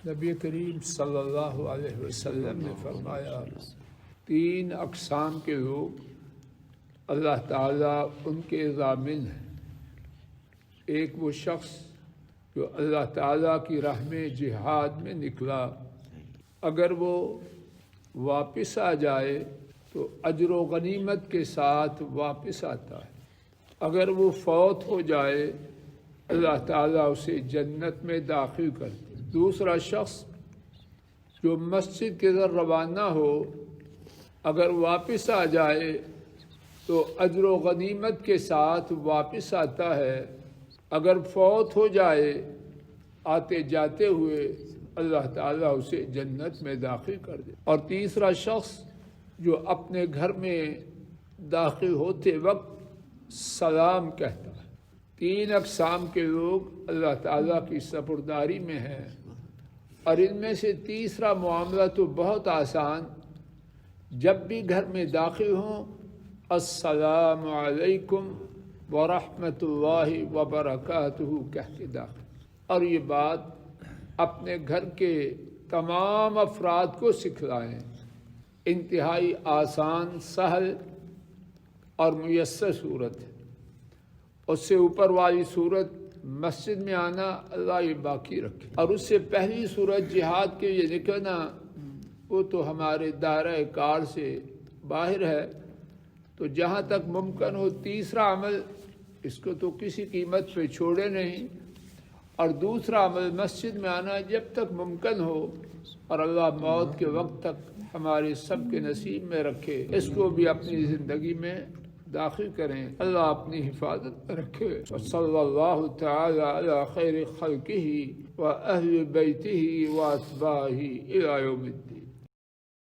نبی کریم صلی اللہ علیہ وسلم نے فرمایا 3 اقسام کے لوگ اللہ تعالیٰ ان کے ضامن ہیں۔ ایک وہ شخص جو اللہ تعالیٰ کی راہ میں جہاد میں نکلا، اگر وہ واپس آ جائے تو اجر و غنیمت کے ساتھ واپس آتا ہے۔ اگر وہ فوت ہو جائے اللہ تعالیٰ اسے جنت میں داخل کرتا ہے۔ دوسرا شخص جو مسجد کے در روانہ ہو، اگر واپس آ جائے تو اجر و غنیمت کے ساتھ واپس آتا ہے۔ اگر فوت ہو جائے آتے جاتے ہوئے اللہ تعالیٰ اسے جنت میں داخل کر دے۔ اور تیسرا شخص جو اپنے گھر میں داخل ہوتے وقت سلام کہتا ہے۔ 3 اقسام کے لوگ اللہ تعالیٰ کی سپرداری میں ہیں، اور ان میں سے تیسرا معاملہ تو بہت آسان، جب بھی گھر میں داخل ہوں السلام علیکم ورحمۃ اللہ وبرکاتہ کہہ کے داخل۔ اور یہ بات اپنے گھر کے تمام افراد کو سکھلائیں۔ انتہائی آسان، سہل اور میسر صورت ہے۔ اس سے اوپر والی صورت مسجد میں آنا اللہ یہ باقی رکھے، اور اس سے پہلی صورت جہاد کے لیے نکلنا وہ تو ہمارے دائرہ کار سے باہر ہے۔ تو جہاں تک ممکن ہو تیسرا عمل اس کو تو کسی قیمت پہ چھوڑے نہیں، اور دوسرا عمل مسجد میں آنا جب تک ممکن ہو، اور اللہ موت کے وقت تک ہمارے سب کے نصیب میں رکھے، اس کو بھی اپنی زندگی میں داخل کریں۔ اللہ اپنی حفاظت رکھے۔ صلی اللہ تعالی علی خیر خلقہ و اہل بیتہ و اتباعہ الی یوم الدین۔